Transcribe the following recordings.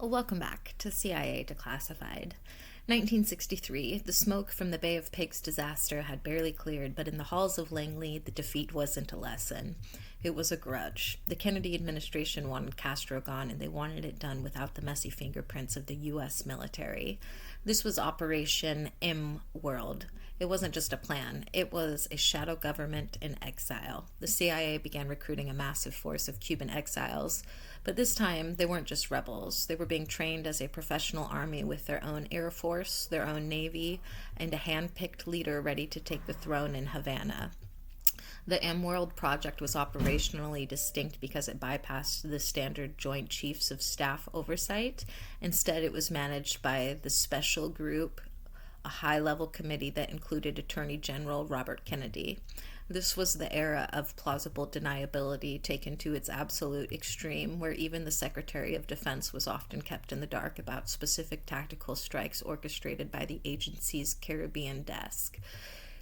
Welcome back to CIA Declassified. 1963, the smoke from the Bay of Pigs disaster had barely cleared, but in the halls of Langley, the defeat wasn't a lesson. It was a grudge. The Kennedy administration wanted Castro gone, and they wanted it done without the messy fingerprints of the U.S. military. This was Operation AMWORLD. It wasn't just a plan, it was a shadow government in exile. The CIA began recruiting a massive force of Cuban exiles, but this time they weren't just rebels. They were being trained as a professional army with their own air force, their own navy, and a hand-picked leader ready to take the throne in Havana. The AMWORLD project was operationally distinct because it bypassed the standard Joint Chiefs of Staff oversight. Instead, it was managed by the Special Group, a high-level committee that included Attorney General Robert Kennedy. This was the era of plausible deniability taken to its absolute extreme, where even the Secretary of Defense was often kept in the dark about specific tactical strikes orchestrated by the agency's Caribbean desk.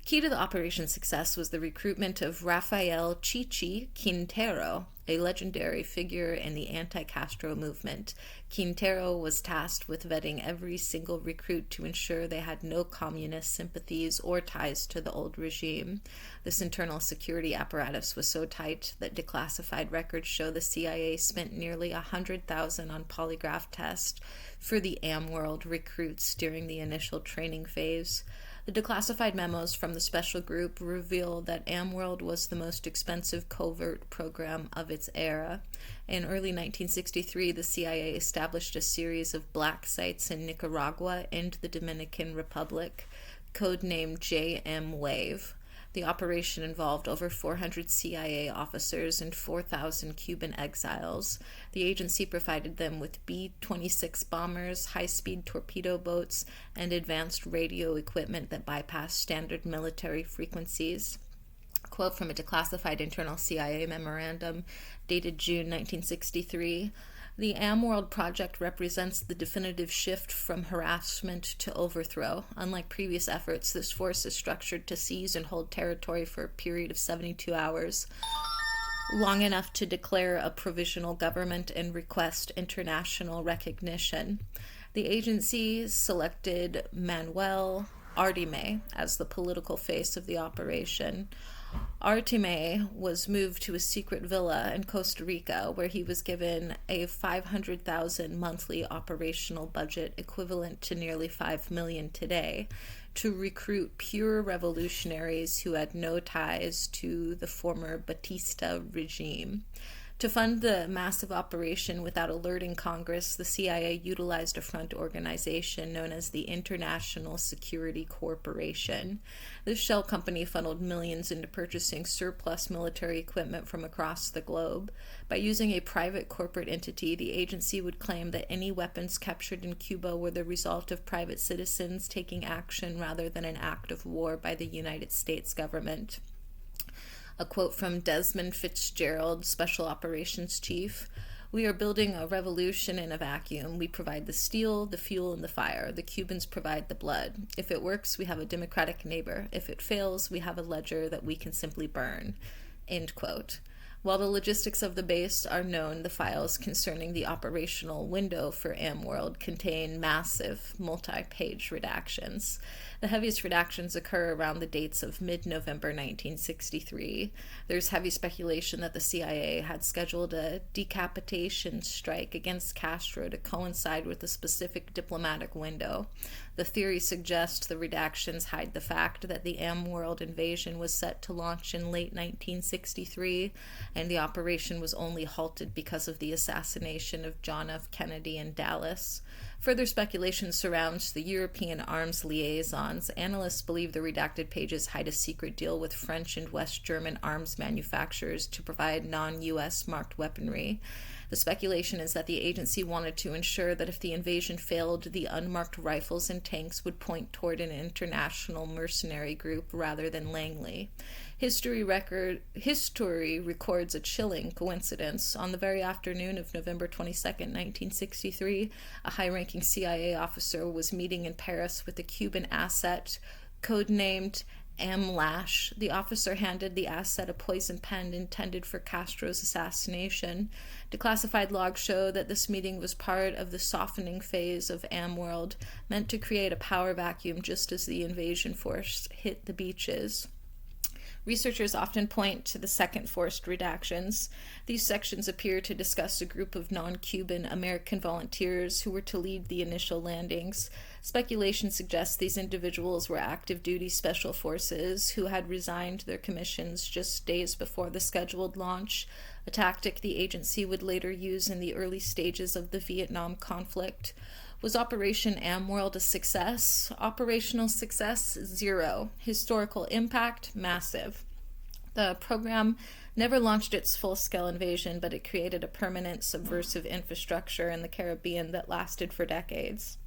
Key to the operation's success was the recruitment of Rafael Chichi Quintero, a legendary figure in the anti-Castro movement. Quintero was tasked with vetting every single recruit to ensure they had no communist sympathies or ties to the old regime. This internal security apparatus was so tight that declassified records show the CIA spent nearly $100,000 on polygraph tests for the AMWORLD recruits during the initial training phase. The declassified memos from the special group reveal that AMWORLD was the most expensive covert program of its era. In early 1963, the CIA established a series of black sites in Nicaragua and the Dominican Republic, codenamed JM Wave. The operation involved over 400 CIA officers and 4,000 Cuban exiles. The agency provided them with B-26 bombers, high-speed torpedo boats, and advanced radio equipment that bypassed standard military frequencies. Quote from a declassified internal CIA memorandum dated June 1963. The AMWORLD project represents the definitive shift from harassment to overthrow. Unlike previous efforts, this force is structured to seize and hold territory for a period of 72 hours, long enough to declare a provisional government and request international recognition. The agency selected Manuel Artime as the political face of the operation. Artime was moved to a secret villa in Costa Rica, where he was given a $500,000 monthly operational budget, equivalent to nearly $5 million today, to recruit pure revolutionaries who had no ties to the former Batista regime. To fund the massive operation without alerting Congress, the CIA utilized a front organization known as the International Security Corporation. This shell company funneled millions into purchasing surplus military equipment from across the globe. By using a private corporate entity, the agency would claim that any weapons captured in Cuba were the result of private citizens taking action rather than an act of war by the United States government. A quote from Desmond Fitzgerald, Special Operations Chief. "We are building a revolution in a vacuum. We provide the steel, the fuel, and the fire. The Cubans provide the blood. If it works, we have a democratic neighbor. If it fails, we have a ledger that we can simply burn." End quote. While the logistics of the base are known, the files concerning the operational window for AMWORLD contain massive multi-page redactions. The heaviest redactions occur around the dates of mid-November 1963. There's heavy speculation that the CIA had scheduled a decapitation strike against Castro to coincide with a specific diplomatic window. The theory suggests the redactions hide the fact that the AMWORLD invasion was set to launch in late 1963, and the operation was only halted because of the assassination of John F. Kennedy in Dallas. Further speculation surrounds the European arms liaisons. Analysts believe the redacted pages hide a secret deal with French and West German arms manufacturers to provide non-U.S. marked weaponry. The speculation is that the agency wanted to ensure that if the invasion failed, the unmarked rifles and tanks would point toward an international mercenary group rather than Langley. History records a chilling coincidence. On the very afternoon of November 22, 1963, a high-ranking CIA officer was meeting in Paris with a Cuban asset codenamed Lash, the officer handed the asset a poison pen intended for Castro's assassination. Declassified logs show that this meeting was part of the softening phase of AMWORLD, meant to create a power vacuum just as the invasion force hit the beaches. Researchers often point to the second forced redactions. These sections appear to discuss a group of non-Cuban American volunteers who were to lead the initial landings. Speculation suggests these individuals were active duty special forces who had resigned their commissions just days before the scheduled launch, a tactic the agency would later use in the early stages of the Vietnam conflict. Was Operation AMWORLD a success? Operational success, 0. Historical impact, massive. The program never launched its full-scale invasion, but it created a permanent subversive infrastructure in the Caribbean that lasted for decades.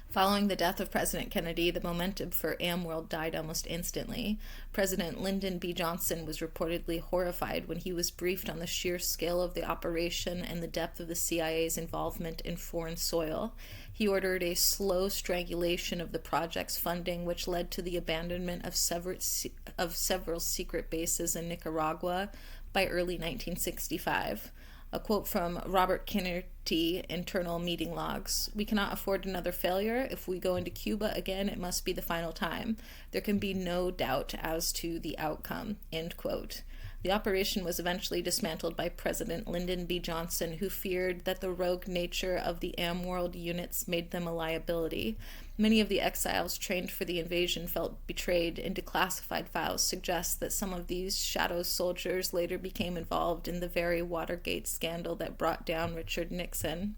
Following the death of President Kennedy, the momentum for AMWORLD died almost instantly. President Lyndon B. Johnson was reportedly horrified when he was briefed on the sheer scale of the operation and the depth of the CIA's involvement in foreign soil. He ordered a slow strangulation of the project's funding, which led to the abandonment of several secret bases in Nicaragua by early 1965. A quote from Robert Kinnarty, internal meeting logs. "We cannot afford another failure. If we go into Cuba again, it must be the final time. There can be no doubt as to the outcome." End quote. The operation was eventually dismantled by President Lyndon B. Johnson, who feared that the rogue nature of the AMWORLD units made them a liability. Many of the exiles trained for the invasion felt betrayed, and declassified files suggest that some of these shadow soldiers later became involved in the very Watergate scandal that brought down Richard Nixon.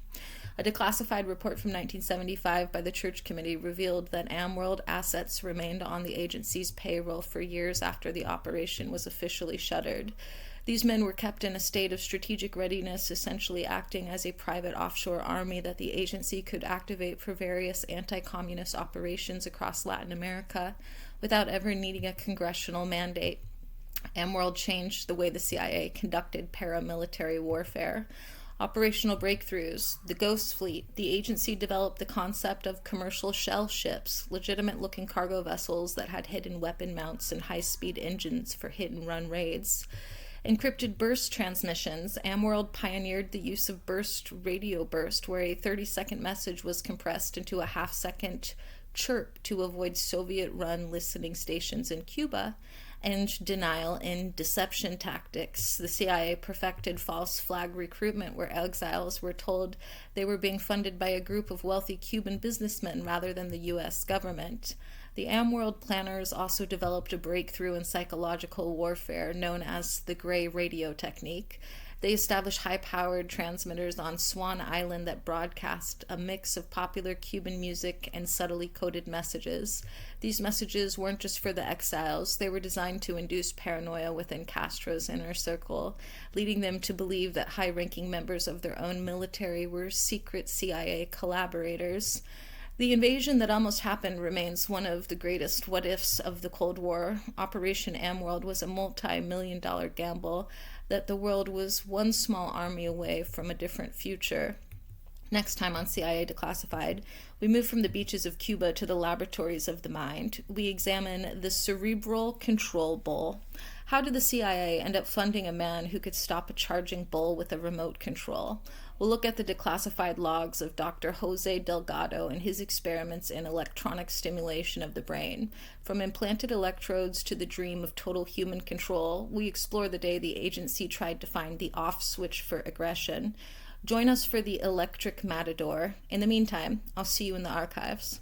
A declassified report from 1975 by the Church Committee revealed that AMWORLD assets remained on the agency's payroll for years after the operation was officially shuttered. These men were kept in a state of strategic readiness, essentially acting as a private offshore army that the agency could activate for various anti-communist operations across Latin America without ever needing a congressional mandate. AMWORLD changed the way the CIA conducted paramilitary warfare. Operational breakthroughs. The Ghost Fleet. The agency developed the concept of commercial shell ships, legitimate-looking cargo vessels that had hidden weapon mounts and high-speed engines for hit-and-run raids. Encrypted burst transmissions. AMWORLD pioneered the use of radio burst, where a 30-second message was compressed into a half-second chirp to avoid Soviet-run listening stations in Cuba. And denial and deception tactics. The CIA perfected false flag recruitment, where exiles were told they were being funded by a group of wealthy Cuban businessmen rather than the U.S. government. The AMWORLD planners also developed a breakthrough in psychological warfare known as the gray radio technique. They established high-powered transmitters on Swan Island that broadcast a mix of popular Cuban music and subtly coded messages. These messages weren't just for the exiles. They were designed to induce paranoia within Castro's inner circle, leading them to believe that high-ranking members of their own military were secret CIA collaborators. The invasion that almost happened remains one of the greatest what-ifs of the Cold War. Operation AMWORLD was a multi-million-dollar gamble that the world was one small army away from a different future. Next time on CIA Declassified, we move from the beaches of Cuba to the laboratories of the mind. We examine the cerebral control bull. How did the CIA end up funding a man who could stop a charging bull with a remote control? We'll look at the declassified logs of Dr. Jose Delgado and his experiments in electronic stimulation of the brain. From implanted electrodes to the dream of total human control, we explore the day the agency tried to find the off switch for aggression. Join us for the electric matador. In the meantime, I'll see you in the archives.